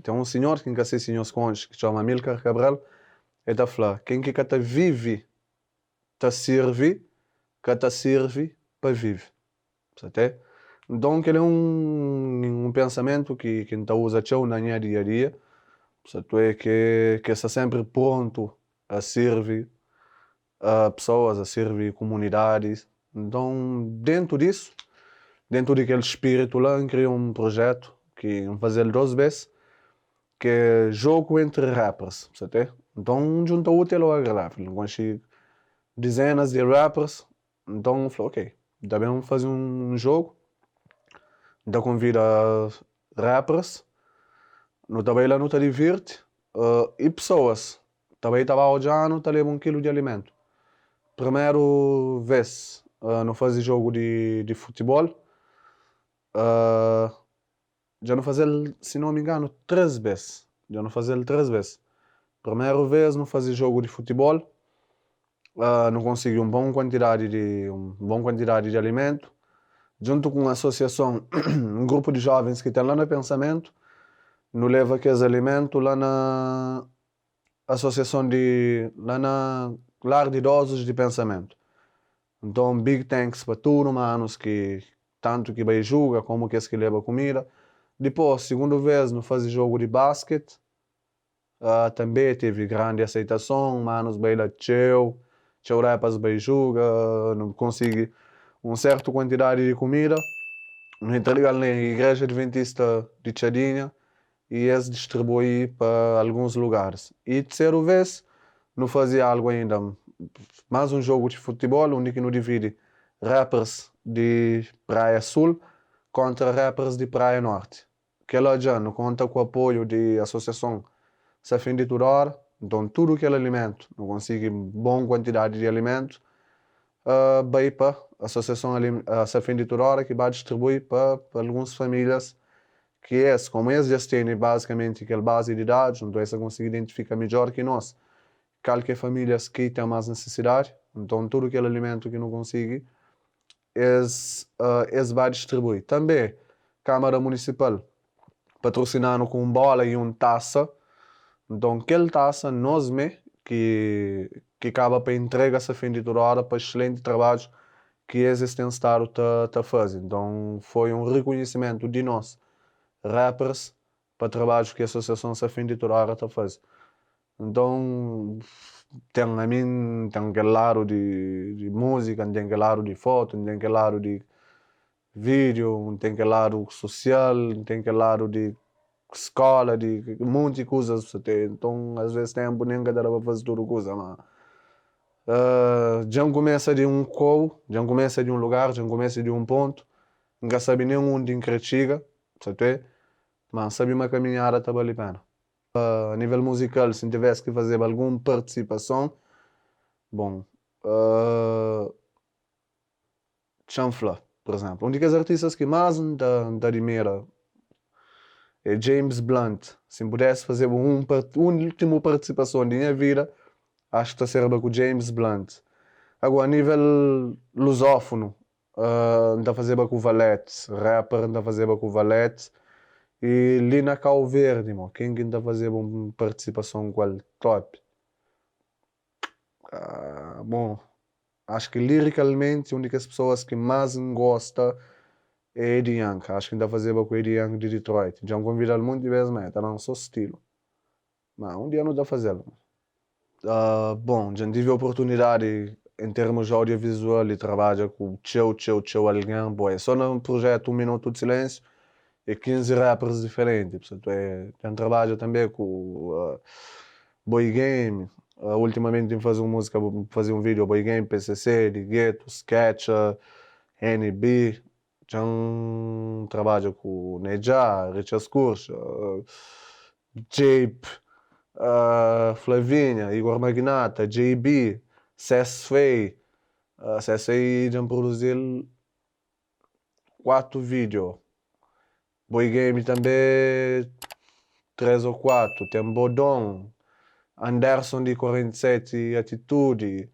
tem um senhor que nunca sei senhor esconde, que chama Amílcar Cabral, e tá falando, quem que cata vive, tá serve, cata serve para vive. Sabe? Então, que é um pensamento que a gente usa na dia a dia, sabe? Que está sempre pronto a servir a pessoas, a servir comunidades. Então, dentro daquele espírito lá, eu criei um projeto que vamos fazer 12 vezes, que é jogo entre rappers, sabe? Então, junta o útil ao agradável. Conheci dezenas de rappers, então falei, ok, também vamos fazer um jogo, então convida rappers, no também lá não te diverte, e pessoas, também estava odiando, te leva 1 quilo de alimento. Primeiro vez, não fazia jogo de futebol, já não fazia, se não me engano, 3 vezes. Já não fazia 3 vezes. Primeira vez não fazia jogo de futebol, não consegui uma boa quantidade de alimento. Junto com a associação, um grupo de jovens que tem lá no pensamento, nos leva aqueles alimentos lá na associação lá na lar de idosos de pensamento. Então, big thanks para todos manos que tanto que vai jogar como que leva comida. Depois, segunda vez, não faz jogo de basquete. Também teve grande aceitação, manos vai lá tchau rappers vai jogar, não consegue uma certa quantidade de comida. Não entrega na igreja adventista de Chadinha e eles distribuem para alguns lugares. E terceira vez, não fazia algo ainda, mais um jogo de futebol, onde que não divide rappers de Praia Sul contra rappers de Praia Norte. Que lá já não conta com o apoio de associação Safin de Turar, então tudo aquele alimento, não consegue boa quantidade de alimento, vai para a associação Safin de Turar, que vai distribuir para algumas famílias que como eles já têm basicamente aquela base de dados, então eles conseguem identificar melhor que nós qualquer famílias que tem mais necessidade, então tudo aquele alimento que não consegue, eles vai distribuir. Também, Câmara Municipal, patrocinando com bola e taça, então aquela taça, nós que acaba para entrega essa fim de toda hora para excelente trabalho que eles têm estado a fazer. Então foi um reconhecimento de nós, rappers, para o trabalho que a Associação Safin de toda hora está fazendo. Então, tem aquele lado de música, tem aquele lado de foto, tem aquele lado de vídeo, tem aquele lado social, tem aquele lado de escola, de um monte de coisas. Então, às vezes, tempo nem dá para fazer tudo coisa, mas já começa de um já começa de um lugar, já começa de um ponto, nunca sabe nem onde chega, mas sabe uma caminhada tá vale a pena. A nível musical, se tivesse que fazer alguma participação, bom, Chanfla, por exemplo. Um dos artistas que mais da admira é James Blunt. Se pudesse fazer uma última participação da minha vida, acho que seria com James Blunt. Agora, a nível lusófono, está a fazer com o Valete, rapper está a fazer com o Valete. E Lina Cal Verde, quem está a fazer uma participação com ele top? Bom, acho que liricalmente, uma das pessoas que mais gosta é Eddie Young. Acho que está a fazer com o Eddie Young de Detroit. Já me convidaram muito de vezes, mas está no seu estilo. Mas um dia não dá a fazer. Bom, já tive a oportunidade em termos de audiovisual e trabalho com Tchau alguém, boy. Só num projeto 1 minuto de silêncio e 15 rappers diferentes. Portanto, tem trabalho também com Boy Game. Ultimamente tenho fazer uma música, fazer um vídeo Boy Game, PCC, de Gueto, Sketcha, NB. Já trabalho com Neja, Richard Skurch, Jape, Flavinha, Igor Magnata, JB, Cess Fei. Cess Fei já produziu 4 vídeos. Boy Game também 3 ou 4. Tem Bodon, Anderson de 47 Atitude.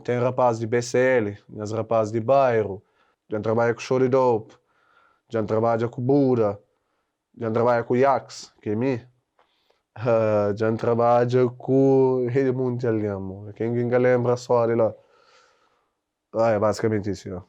Tem rapazes de BCL, tem rapazes de bairro. Já trabalha com Show de Dope. Já trabalha com Buda. Já trabalha com Jax, que é mim. Já trabalha com Rede Mundial, quem lembra só de lá. É basicamente isso,